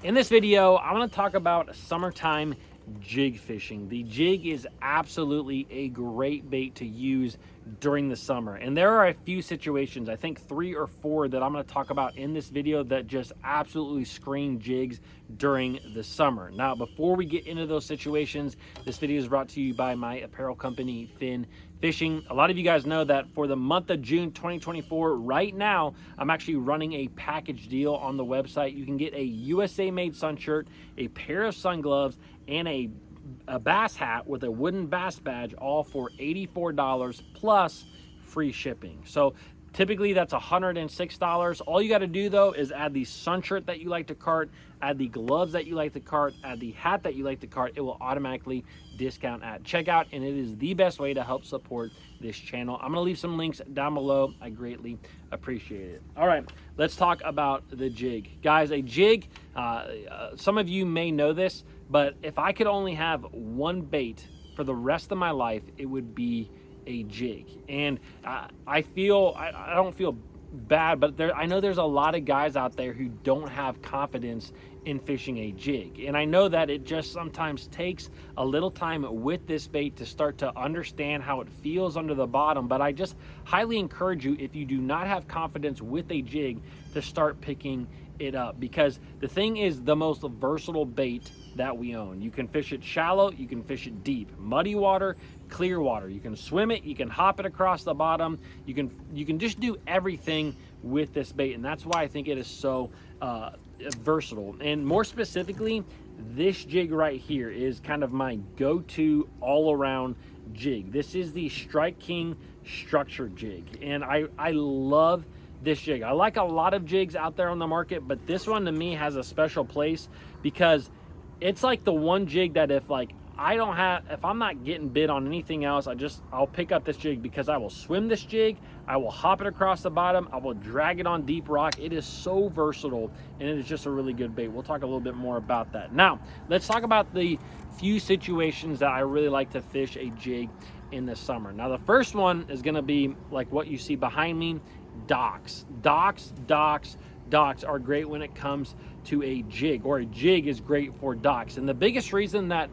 In this video, I'm going to talk about summertime jig fishing. The jig is absolutely a great bait to use during the summer. And there are a few situations, I think 3 or 4 that I'm going to talk about in this video that just absolutely scream jigs during the summer. Now, before we get into those situations, this video is brought to you by my apparel company, Finn Fishing. A lot of you guys know that for the month of June 2024, right now, I'm actually running a package deal on the website. You can get a USA made sun shirt, a pair of sun gloves, and a bass hat with a wooden bass badge, all for $84 plus free shipping. So typically that's $106. All you got to do though is add the sun shirt that you like to cart, add the gloves that you like to cart, add the hat that you like to cart. It will automatically discount at checkout, and it is the best way to help support this channel. I'm gonna leave some links down below. I greatly appreciate it. All right, let's talk about the jig. Guys, a jig, some of you may know this, but if I could only have one bait for the rest of my life, it would be a jig. And I don't feel bad, but I know there's a lot of guys out there who don't have confidence in fishing a jig. And I know that it just sometimes takes a little time with this bait to start to understand how it feels under the bottom. But I just highly encourage you, if you do not have confidence with a jig, to start picking it up, because the thing is the most versatile bait that we own. You can fish it shallow, you can fish it deep, muddy water, clear water. You can swim it, you can hop it across the bottom, you can just do everything with this bait, and that's why I think it is so versatile. And more specifically, this jig right here is kind of my go-to all-around jig. This is the Strike King structure jig, and I love this jig. I like a lot of jigs out there on the market, but this one to me has a special place because it's like the one jig that if I'm not getting bit on anything else, I'll pick up this jig, because I will swim this jig, I will hop it across the bottom, I will drag it on deep rock. It is so versatile, and it is just a really good bait. We'll talk a little bit more about that. Now, let's talk about the few situations that I really like to fish a jig in the summer. Now, the first one is gonna be like what you see behind me. Docks are great when it comes to a jig, or a jig is great for docks. And the biggest reason that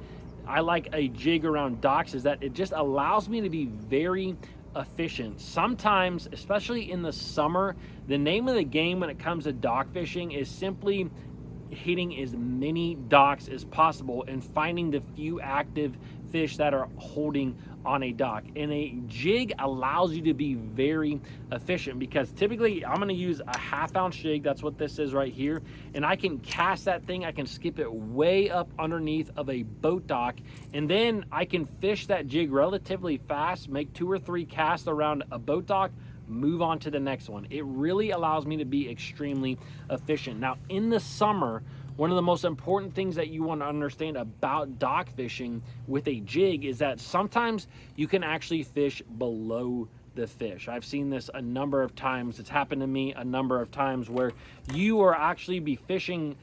I like a jig around docks is that it just allows me to be very efficient. Sometimes, especially in the summer, the name of the game when it comes to dock fishing is simply hitting as many docks as possible and finding the few active fish that are holding on a dock. And a jig allows you to be very efficient, because typically I'm going to use a 1/2 ounce jig. That's what this is right here. And I can cast that thing, I can skip it way up underneath of a boat dock, and then I can fish that jig relatively fast, make 2 or 3 casts around a boat dock, move on to the next one. It really allows me to be extremely efficient. Now, in the summer, one of the most important things that you want to understand about dock fishing with a jig is that sometimes you can actually fish below the fish. I've seen this a number of times. It's happened to me a number of times where you are actually be fishing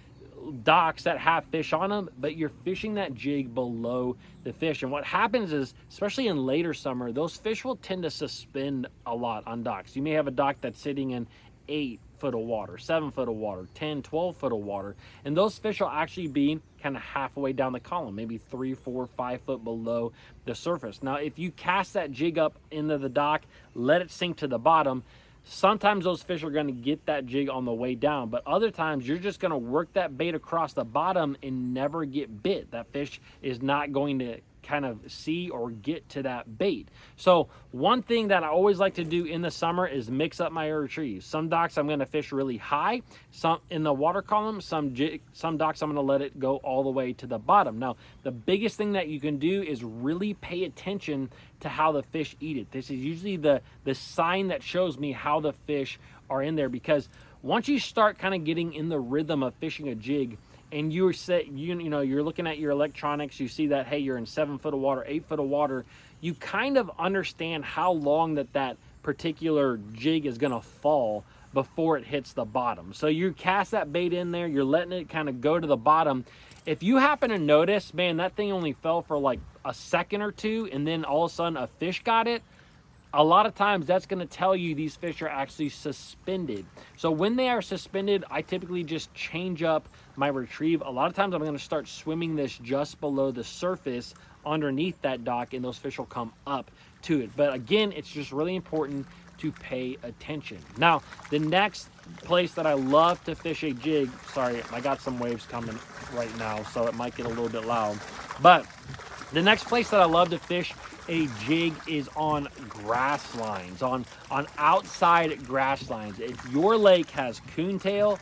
docks that have fish on them, but you're fishing that jig below the fish. And what happens is, especially in later summer, those fish will tend to suspend a lot on docks. You may have a dock that's sitting in 8 foot of water, 7 foot of water, 10, 12 foot of water, and those fish will actually be kind of halfway down the column, maybe 3, 4, 5 foot below the surface. Now, if you cast that jig up into the dock, let it sink to the bottom, sometimes those fish are going to get that jig on the way down, but other times you're just going to work that bait across the bottom and never get bit. That fish is not going to kind of see or get to that bait. So one thing that I always like to do in the summer is mix up my retrieves. Some docks I'm going to fish really high, some in the water column, some docks I'm going to let it go all the way to the bottom. Now, the biggest thing that you can do is really pay attention to how the fish eat it. This is usually the sign that shows me how the fish are in there, because once you start kind of getting in the rhythm of fishing a jig, and you're looking at your electronics, you see that, hey, you're in 7 foot of water, 8 foot of water, you kind of understand how long that particular jig is going to fall before it hits the bottom. So you cast that bait in there, you're letting it kind of go to the bottom. If you happen to notice, man, that thing only fell for like a second or two, and then all of a sudden a fish got it, a lot of times that's going to tell you these fish are actually suspended. So when they are suspended, I typically just change up my retrieve. A lot of times I'm going to start swimming this just below the surface underneath that dock, and those fish will come up to it. But again, it's just really important to pay attention. Now, the next place that I love to fish a jig, sorry, I got some waves coming right now, so it might get a little bit loud, but the next place that I love to fish a jig is on grass lines, on outside grass lines. If your lake has coontail,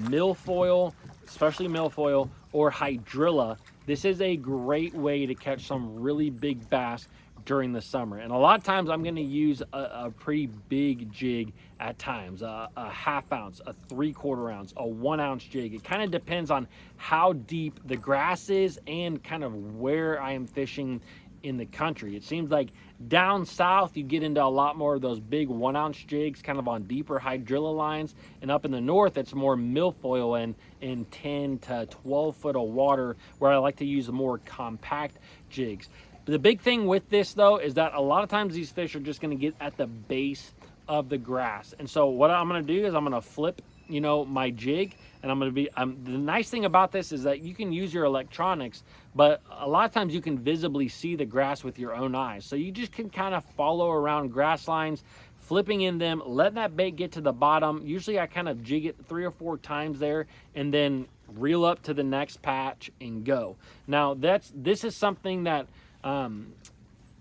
milfoil, especially milfoil, or hydrilla, this is a great way to catch some really big bass during the summer. And a lot of times I'm going to use a pretty big jig at times, a ½ ounce, a ¾ ounce, a 1 ounce jig. It kind of depends on how deep the grass is and kind of where I am fishing in the country. It seems like down south you get into a lot more of those big 1 ounce jigs kind of on deeper hydrilla lines, and up in the north it's more milfoil and in 10 to 12 foot of water, where I like to use more compact jigs. The big thing with this though is that a lot of times these fish are just going to get at the base of the grass, and so what I'm going to do is I'm going to flip, you know, my jig, and I'm going to be the nice thing about this is that you can use your electronics, but a lot of times you can visibly see the grass with your own eyes, so you just can kind of follow around grass lines, flipping in them, letting that bait get to the bottom. Usually I kind of jig it 3 or 4 times there, and then reel up to the next patch and go. Now this is something that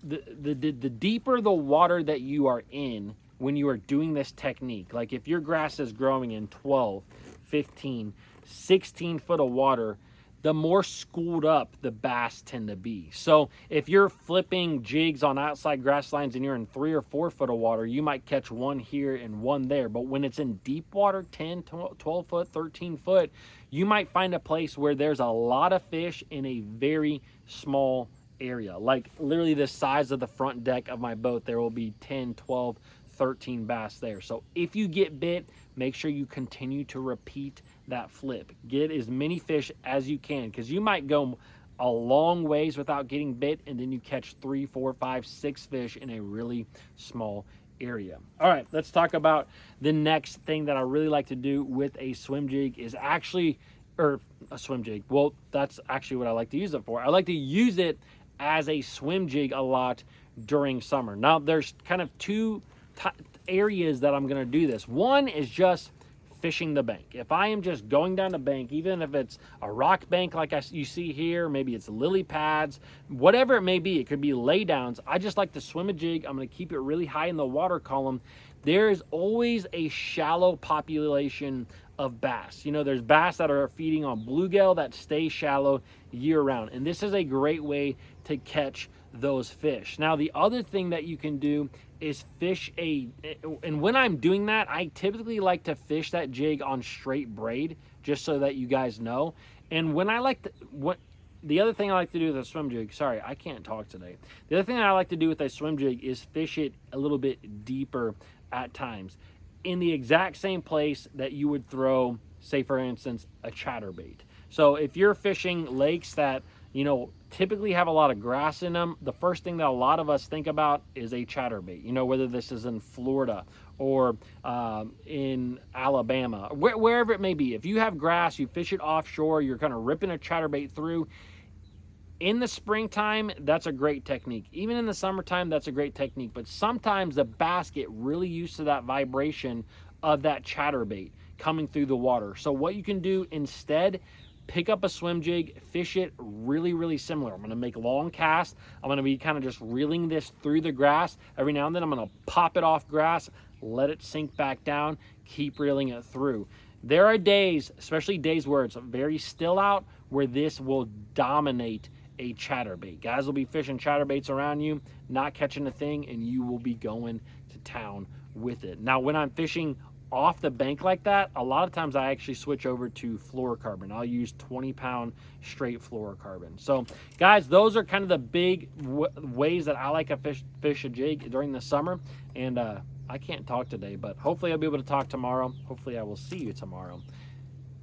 the deeper the water that you are in when you are doing this technique, like if your grass is growing in 12, 15, 16 foot of water, the more schooled up the bass tend to be. So if you're flipping jigs on outside grass lines and you're in 3 or 4 foot of water, you might catch one here and one there. But when it's in deep water, 10, 12 foot, 13 foot, you might find a place where there's a lot of fish in a very small area. Like literally the size of the front deck of my boat, there will be 10, 12, 13 bass there. So if you get bit, make sure you continue to repeat that flip. Get as many fish as you can, because you might go a long ways without getting bit, and then you catch 3, 4, 5, 6 fish in a really small area. All right, let's talk about the next thing that I really like to do with a swim jig is actually, or a swim jig. Well, that's actually what I like to use it for. I like to use it as a swim jig a lot during summer. Now, there's kind of 2 areas that I'm going to do this. One is just fishing the bank. If I am just going down the bank, even if it's a rock bank like you see here, maybe it's lily pads, whatever it may be, it could be laydowns, I just like to swim a jig. I'm going to keep it really high in the water column. There is always a shallow population of bass. You know, there's bass that are feeding on bluegill that stay shallow year round, and this is a great way to catch those fish. Now, the other thing that you can do is fish and when I'm doing that, I typically like to fish that jig on straight braid, just so that you guys know. And when I like to, the other thing I like to do with a swim jig, sorry, I can't talk today. The other thing I like to do with a swim jig is fish it a little bit deeper at times, in the exact same place that you would throw, say for instance, a chatterbait. So if you're fishing lakes that, you know, typically have a lot of grass in them, the first thing that a lot of us think about is a chatterbait. You know, whether this is in Florida or in Alabama, wherever it may be. If you have grass, you fish it offshore, you're kind of ripping a chatterbait through. In the springtime, that's a great technique. Even in the summertime, that's a great technique. But sometimes the bass get really used to that vibration of that chatterbait coming through the water. So what you can do instead, pick up a swim jig, fish it really, really similar. I'm going to make long casts. I'm going to be kind of just reeling this through the grass. Every now and then I'm going to pop it off grass, let it sink back down, keep reeling it through. There are days, especially days where it's very still out, where this will dominate a chatterbait. Guys will be fishing chatterbaits around you, not catching a thing, and you will be going to town with it. Now, when I'm fishing off the bank like that, a lot of times I actually switch over to fluorocarbon. I'll use 20-pound straight fluorocarbon. So guys, those are kind of the big ways that I like to fish a jig during the summer. And I can't talk today, but hopefully I'll be able to talk tomorrow. Hopefully I will see you tomorrow.